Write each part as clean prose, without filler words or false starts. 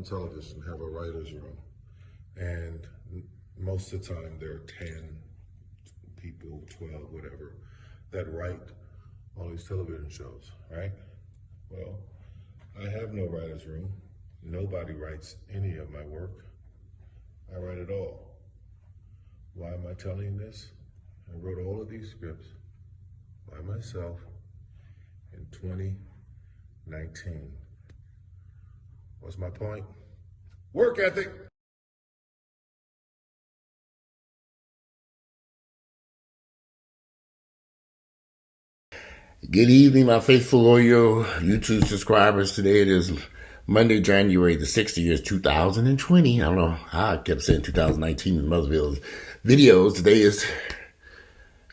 on television have a writer's room, and most of the time there are 10 people, 12, whatever, that write all these television shows, right? Well, I have no writer's room. Nobody writes any of my work. I write it all. Why am I telling you this? I wrote all of these scripts by myself in 2019. What's my point? Work ethic. Good evening, my faithful loyal YouTube subscribers. Today it is Monday, January the 6th, the year is 2020. I don't know how I kept saying 2019 in Motherville's videos. This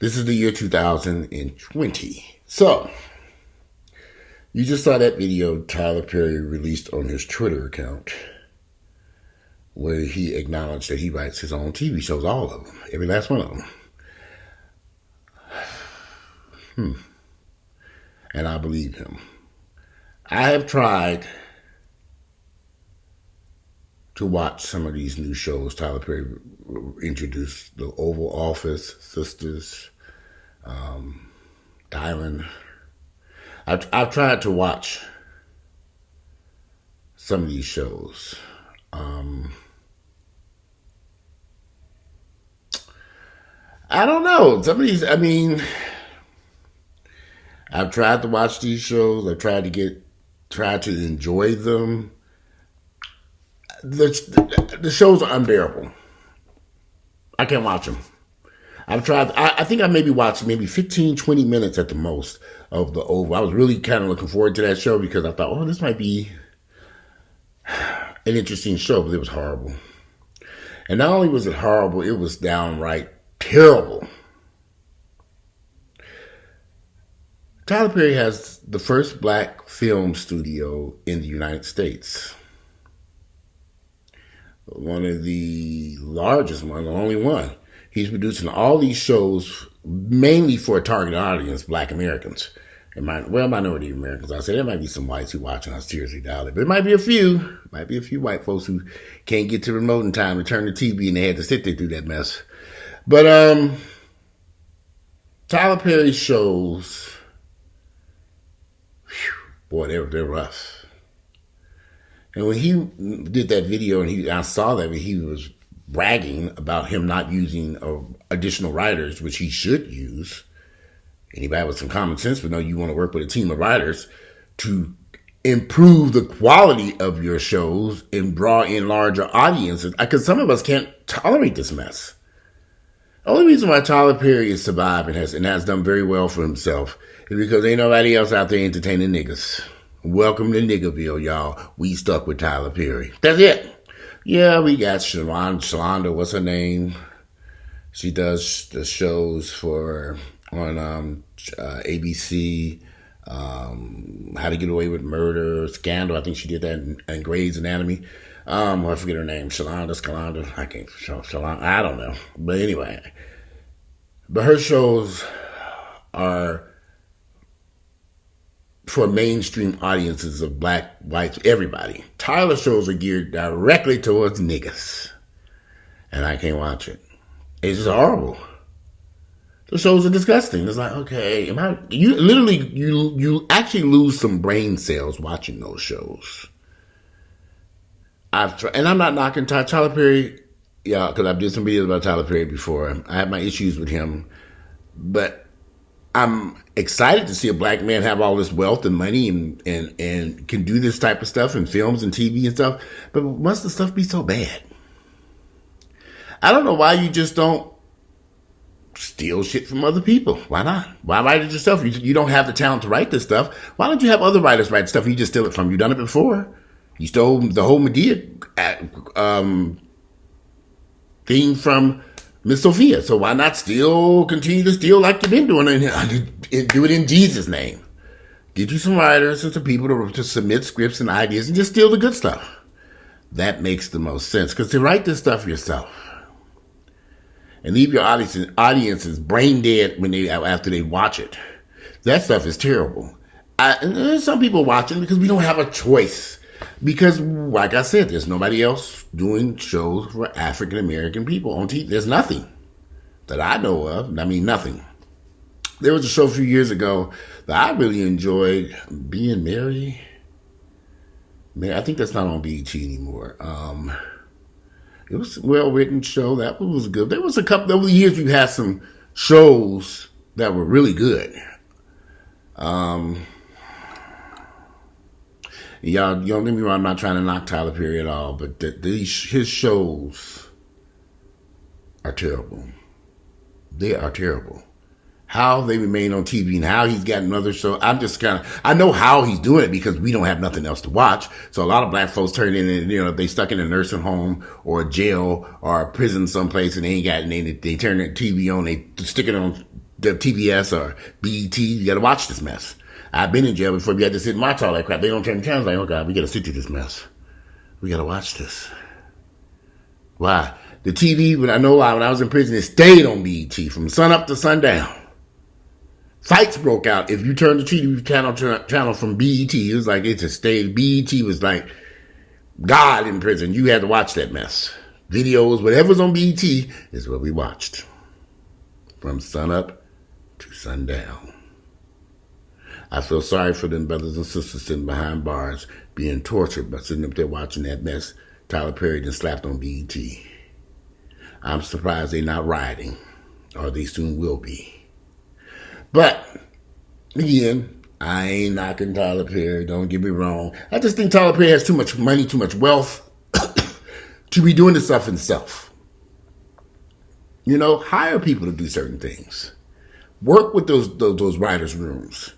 is the year 2020. So, you just saw that video Tyler Perry released on his Twitter account where he acknowledged that he writes his own TV shows, all of them, every last one of them. And I believe him. I have tried to watch some of these new shows. Tyler Perry introduced the Oval Office, Sisters, Diamond. I've tried to watch some of these shows. I don't know. Some of these, I've tried to watch these shows. I've tried to enjoy them. The shows are unbearable. I can't watch them. I've tried. I think I maybe watched 15, 20 minutes at the most of the Oval. I was really kind of looking forward to that show because I thought, this might be an interesting show, but it was horrible. And not only was it horrible, it was downright terrible. Tyler Perry has the first black film studio in the United States. One of the largest ones, the only one. He's producing all these shows mainly for a target audience, black Americans. Minority Americans. I said there might be some whites who watch, and I seriously doubt it. But it might be a few. Might be a few white folks who can't get to the remote in time to turn the TV, and they had to sit there through that mess. But Tyler Perry shows, boy, they're rough. And when he did that video, and I saw that, he was bragging about him not using additional writers, which he should use. Anybody with some common sense would know you want to work with a team of writers to improve the quality of your shows and draw in larger audiences. Because some of us can't tolerate this mess. The only reason why Tyler Perry is surviving and has done very well for himself is because ain't nobody else out there entertaining niggas. Welcome to Niggaville, y'all. We stuck with Tyler Perry. That's it. Yeah, we got Shalonda, what's her name? She does the shows on ABC, How to Get Away with Murder, Scandal. I think she did that in Grey's Anatomy. I forget her name. Shalonda. I can't. Shalonda. I don't know. But anyway. But her shows are for mainstream audiences of black, whites, everybody. Tyler's shows are geared directly towards niggas. And I can't watch it. It's just horrible. The shows are disgusting. It's like, okay, you actually lose some brain cells watching those shows. And I'm not knocking Tyler Perry, because I've did some videos about Tyler Perry before. I have my issues with him, but I'm excited to see a black man have all this wealth and money and can do this type of stuff in films and TV and stuff. But must the stuff be so bad? I don't know why you just don't steal shit from other people. Why not? Why write it yourself? You don't have the talent to write this stuff. Why don't you have other writers write stuff and you just steal it from? You've done it before. You stole the whole Medea theme from Miss Sophia. So why not continue to steal like you've been doing and do it in Jesus' name? Get you some writers and some people to submit scripts and ideas and just steal the good stuff. That makes the most sense. Because to write this stuff yourself and leave your audiences brain dead after they watch it, that stuff is terrible. And there's some people watching because we don't have a choice. Because, like I said, there's nobody else doing shows for African American people on TV. There's nothing that I know of. I mean, nothing. There was a show a few years ago that I really enjoyed, Being Mary. Man, I think that's not on BET anymore. It was a well-written show. That one was good. There was a couple over the years we've had some shows that were really good. Y'all, don't get me wrong, I'm not trying to knock Tyler Perry at all, but his shows are terrible. They are terrible. How they remain on TV and how he's got another show. I know how he's doing it because we don't have nothing else to watch. So a lot of black folks turn in and, they stuck in a nursing home or a jail or a prison someplace and they ain't got, and they turn their TV on, they stick it on the TBS or BET. You got to watch this mess. I've been in jail before. We had to sit and watch all that crap. They don't turn the channels like, oh God, we got to sit through this mess. We got to watch this. Why? The TV, when I was in prison, it stayed on BET from sun up to sundown. Fights broke out. If you turned the TV channel from BET, it was like it just stayed. BET was like God in prison. You had to watch that mess. Videos, whatever's on BET is what we watched. From sun up to sundown. I feel sorry for them brothers and sisters sitting behind bars being tortured by sitting up there watching that mess Tyler Perry just slapped on BET. I'm surprised they're not rioting, or they soon will be. But, again, I ain't knocking Tyler Perry, don't get me wrong. I just think Tyler Perry has too much money, too much wealth to be doing this stuff himself. Hire people to do certain things. Work with those writers' rooms.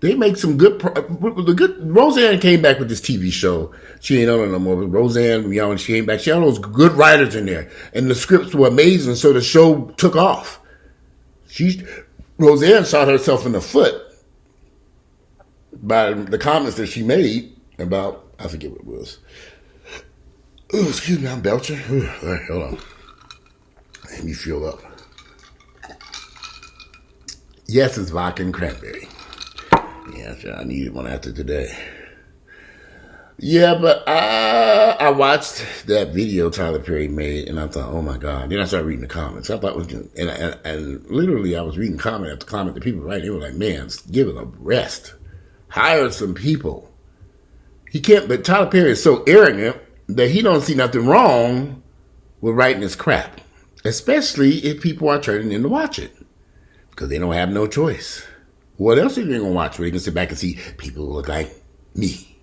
They make some good. Roseanne came back with this TV show. She ain't on it no more. But Roseanne, she came back. She had all those good writers in there, and the scripts were amazing. So the show took off. Roseanne shot herself in the foot by the comments that she made about, I forget what it was. Oh, excuse me, I'm belching. Ooh, all right, hold on. Let me fuel up. Yes, it's vodka and cranberry. Yeah, I needed one after today. Yeah, but I watched that video Tyler Perry made, and I thought, oh my God. Then I started reading the comments. I thought, and literally I was reading comment after comment that people were writing. They were like, man, give it a rest. Hire some people. He can't, but Tyler Perry is so arrogant that he don't see nothing wrong with writing this crap, especially if people are turning in to watch it because they don't have no choice. What else are you going to watch where you can sit back and see people who look like me?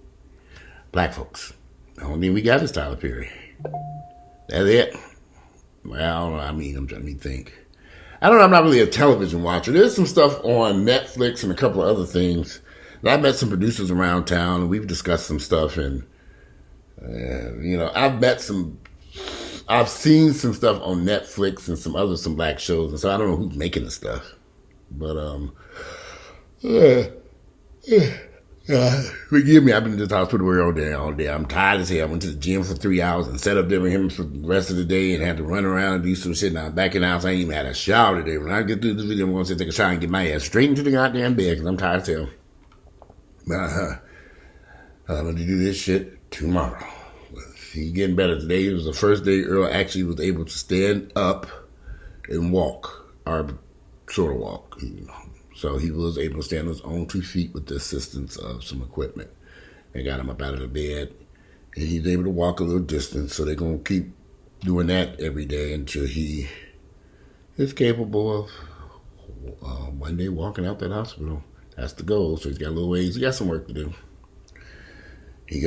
Black folks. The only thing we got is Tyler Perry. That's it. Well, I'm trying to think. I don't know. I'm not really a television watcher. There's some stuff on Netflix and a couple of other things. And I met some producers around town, and we've discussed some stuff. And, I've seen some stuff on Netflix and some black shows. And so I don't know who's making the stuff. But, forgive me, I've been in this hospital all day. I'm tired as hell. I went to the gym for 3 hours and sat up there with him for the rest of the day and had to run around and do some shit. Now I'm back in the house. I ain't even had a shower today. When I get through this video, I'm going to take a shower and get my ass straight into the goddamn bed because I'm tired as hell. But I'm going to do this shit tomorrow. He's getting better today. It was the first day Earl actually was able to stand up and walk, or sort of walk, So he was able to stand on his own 2 feet with the assistance of some equipment. They got him up out of the bed, and he's able to walk a little distance. So they're going to keep doing that every day until he is capable of one day walking out that hospital. That's the goal. So he's got a little ways. He got some work to do. He's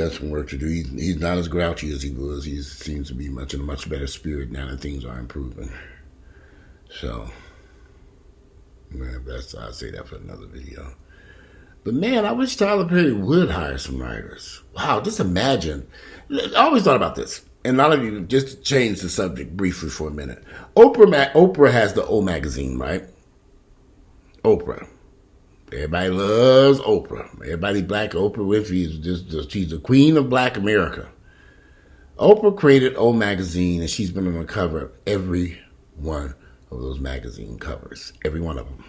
not as grouchy as he was. He seems to be in a much better spirit now that things are improving. So, man, I'll say that for another video. But man, I wish Tyler Perry would hire some writers. Wow, just imagine. I always thought about this. And a lot of you, just to change the subject briefly for a minute. Oprah has the O magazine, right? Oprah. Everybody loves Oprah. Everybody black. Oprah Winfrey is she's the queen of black America. Oprah created O magazine, and she's been on the cover of every one of those magazine covers. Every one of them.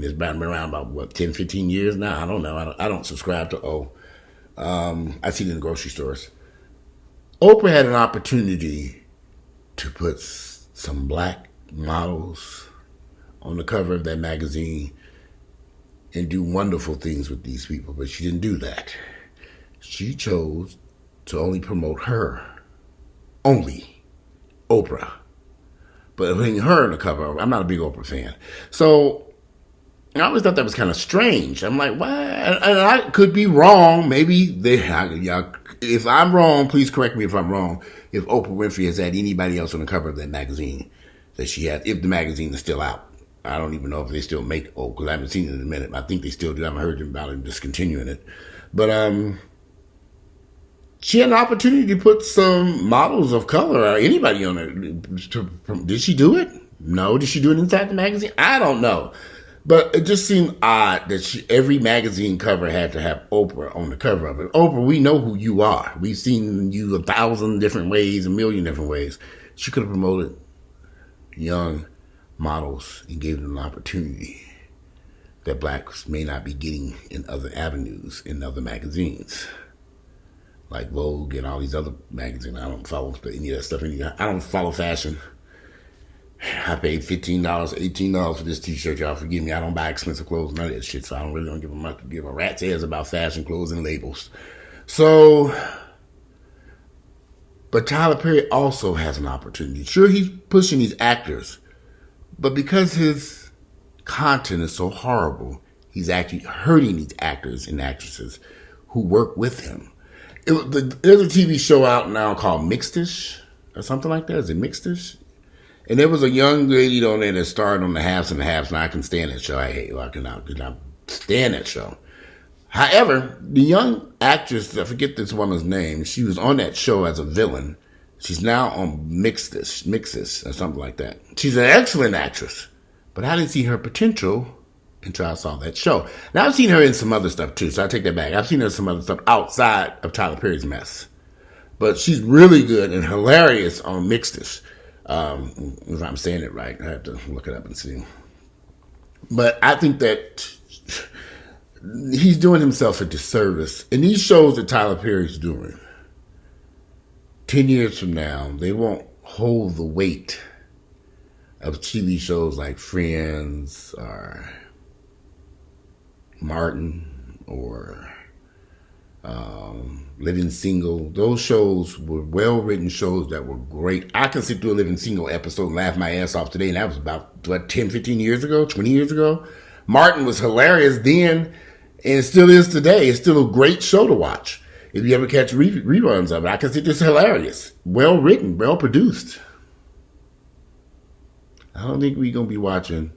It's been around about, 10, 15 years now? I don't know. I don't subscribe to O. I see it in the grocery stores. Oprah had an opportunity to put some black models on the cover of that magazine and do wonderful things with these people, but she didn't do that. She chose to only promote her. Only Oprah. But putting her on the cover, I'm not a big Oprah fan. So I always thought that was kind of strange. I'm like, why? And I could be wrong. Maybe if I'm wrong, please correct me if I'm wrong. If Oprah Winfrey has had anybody else on the cover of that magazine that she had, if the magazine is still out. I don't even know if they still make Oprah, because I haven't seen it in a minute. I think they still do. I haven't heard about it discontinuing it. But she had an opportunity to put some models of color or anybody on it. Did she do it? No. Did she do it inside the magazine? I don't know. But it just seemed odd that every magazine cover had to have Oprah on the cover of it. Oprah, we know who you are. We've seen you 1,000 different ways, 1,000,000 different ways. She could have promoted young models and gave them an opportunity that blacks may not be getting in other avenues, in other magazines. Like Vogue and all these other magazines. I don't follow any of that stuff. I don't follow fashion. I paid $15, $18 for this t-shirt. Y'all forgive me. I don't buy expensive clothes, none of that shit. So I don't give a rat's ass about fashion, clothes, and labels. So, but Tyler Perry also has an opportunity. Sure, he's pushing these actors, but because his content is so horrible, he's actually hurting these actors and actresses who work with him. There's a TV show out now called Mixedish or something like that. Is it Mixedish? And there was a young lady on there that starred on the Halves and the Halves, and I can stand that show. I cannot stand that show. However, the young actress, I forget this woman's name, she was on that show as a villain. She's now on Mixes or something like that. She's an excellent actress, but I didn't see her potential until I saw that show. Now, I've seen her in some other stuff too, so I take that back. I've seen her in some other stuff outside of Tyler Perry's mess. But she's really good and hilarious on Mixedish. If I'm saying it right, I have to look it up and see. But I think that he's doing himself a disservice. And these shows that Tyler Perry's doing, 10 years from now, they won't hold the weight of TV shows like Friends or Martin or Living Single. Those shows were well-written shows that were great. I can sit through a Living Single episode and laugh my ass off today, and that was about, 10, 15 years ago, 20 years ago? Martin was hilarious then, and it still is today. It's still a great show to watch. If you ever catch reruns of it, I can sit this hilarious. Well-written, well-produced. I don't think we're going to be watching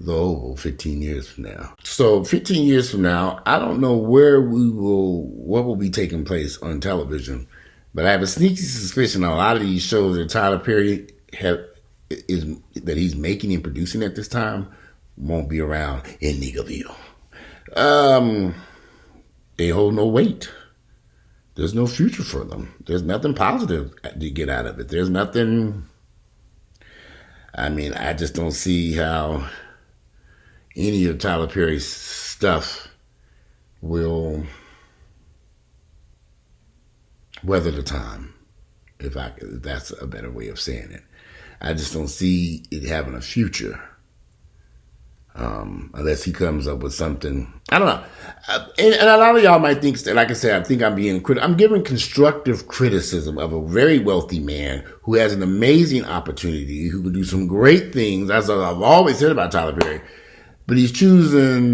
The Oval 15 years from now. So 15 years from now, I don't know what will be taking place on television, but I have a sneaky suspicion a lot of these shows that Tyler Perry that he's making and producing at this time won't be around in Niggaville. They hold no weight. There's no future for them. There's nothing positive to get out of it. There's nothing. I just don't see how any of Tyler Perry's stuff will weather the time, if that's a better way of saying it. I just don't see it having a future, unless he comes up with something. I don't know. And a lot of y'all might think, like I said, I think I'm giving constructive criticism of a very wealthy man who has an amazing opportunity, who can do some great things. That's what I've always said about Tyler Perry. But he's choosing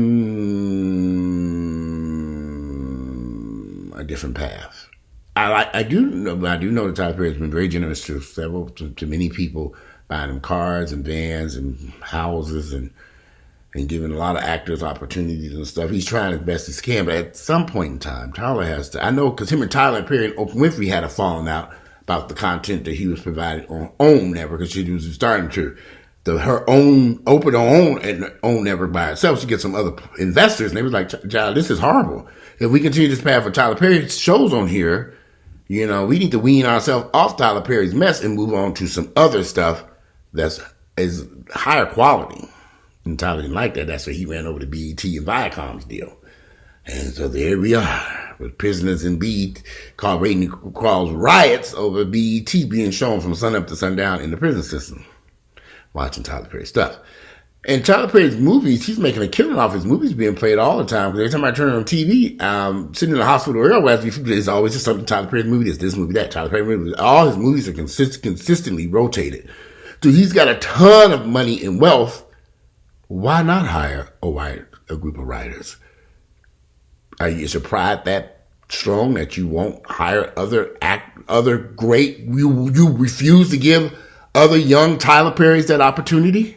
a different path. I do know that Tyler Perry has been very generous to many people, buying them cars and vans and houses and giving a lot of actors opportunities and stuff. He's trying as best he can, but at some point in time, Tyler has to. I know because him and Tyler Perry and Oprah Winfrey had a falling out about the content that he was providing on OWN Network, because she was starting to. Oprah don't own Network by itself. She gets some other investors, and they was like, "Child, this is horrible. If we continue this path for Tyler Perry's shows on here, we need to wean ourselves off Tyler Perry's mess and move on to some other stuff is higher quality." And Tyler didn't like that. That's why he ran over to BET and Viacom's deal. And so there we are, with prisoners in BET, rating cause riots over BET being shown from sunup to sundown in the prison system. Watching Tyler Perry stuff. And Tyler Perry's movies, he's making a killing off his movies being played all the time. Because every time I turn on TV, sitting in the hospital or otherwise, there's always just something Tyler Perry's movie, this movie, that, Tyler Perry movie. All his movies are consistently rotated. So he's got a ton of money and wealth. Why not hire a group of writers? Is your pride that strong that you won't hire other great, you refuse to give other young Tyler Perrys that opportunity?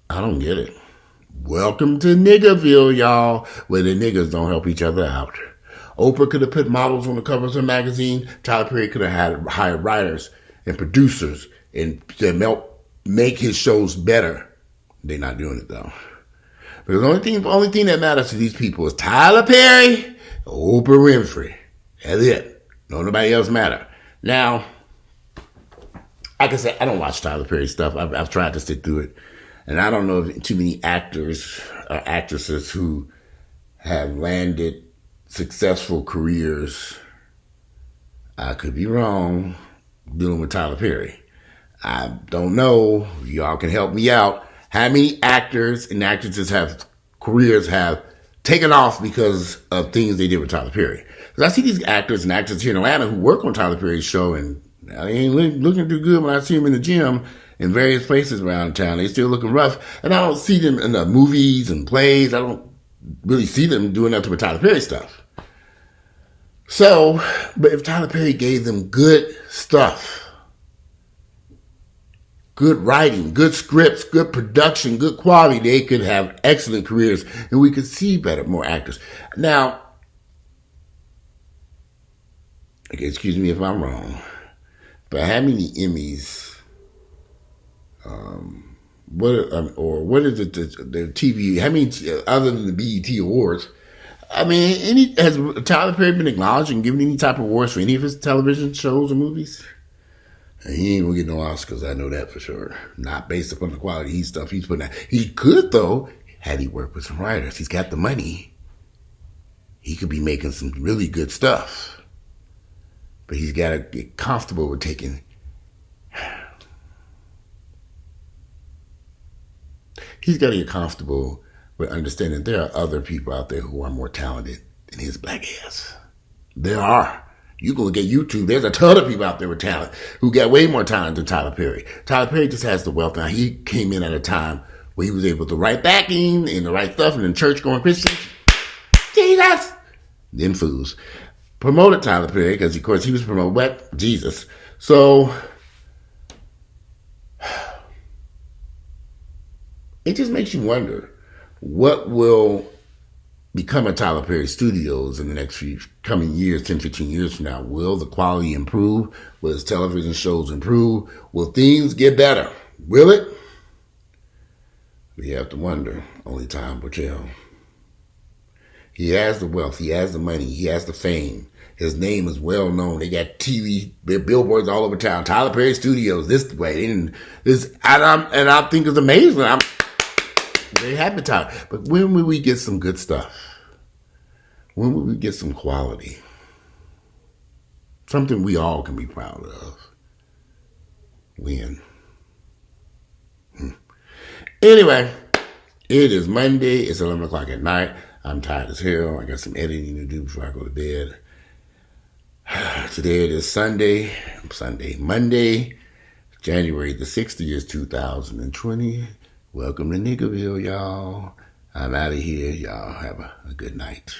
I don't get it. Welcome to Niggaville, y'all, where the niggas don't help each other out. Oprah could have put models on the covers of her magazine. Tyler Perry could have hired writers and producers and to make his shows better. They're not doing it, though. Because the only thing that matters to these people is Tyler Perry, Oprah Winfrey. That's it. No, nobody else matter. Now, like I said, I don't watch Tyler Perry stuff. I've tried to sit through it. And I don't know of too many actors or actresses who have landed successful careers. I could be wrong dealing with Tyler Perry. I don't know. Y'all can help me out. How many actors and actresses careers have taken off because of things they did with Tyler Perry? Because I see these actors and actresses here in Atlanta who work on Tyler Perry's show, and they ain't looking too good when I see them in the gym in various places around town. They still looking rough. And I don't see them in the movies and plays. I don't really see them doing nothing with Tyler Perry stuff. So, but if Tyler Perry gave them good stuff, good writing, good scripts, good production, good quality, they could have excellent careers and we could see more actors. Now, excuse me if I'm wrong, but how many Emmys, what is it, the TV, how many, other than the BET Awards, I mean, has Tyler Perry been acknowledged and given any type of awards for any of his television shows or movies? And he ain't gonna get no Oscars, I know that for sure. Not based upon the quality stuff he's putting out. He could, though, had he worked with some writers. He's got the money. He could be making some really good stuff. But he's got to get comfortable with taking... He's got to get comfortable with understanding there are other people out there who are more talented than his black ass. There are. You can look at YouTube. There's a ton of people out there with talent who got way more talent than Tyler Perry. Tyler Perry just has the wealth. Now, he came in at a time where he was able to write backing and the right stuff and then church-going Christians. Jesus! Them fools. Promoted Tyler Perry because, of course, he was promoting what? Jesus. So, it just makes you wonder what will become of Tyler Perry Studios in the next few coming years, 10, 15 years from now. Will the quality improve? Will his television shows improve? Will things get better? Will it? We have to wonder. Only time will tell. He has the wealth. He has the money. He has the fame. His name is well known. They got TV billboards all over town. Tyler Perry Studios, this way. And I think it's amazing. I'm very happy, Tyler. But when will we get some good stuff? When will we get some quality? Something we all can be proud of. When? Anyway, it is Monday. It's 11 o'clock at night. I'm tired as hell. I got some editing to do before I go to bed. Today it is Monday, January the 6th, the year is 2020. Welcome to Niggaville, y'all. I'm out of here. Y'all have a good night.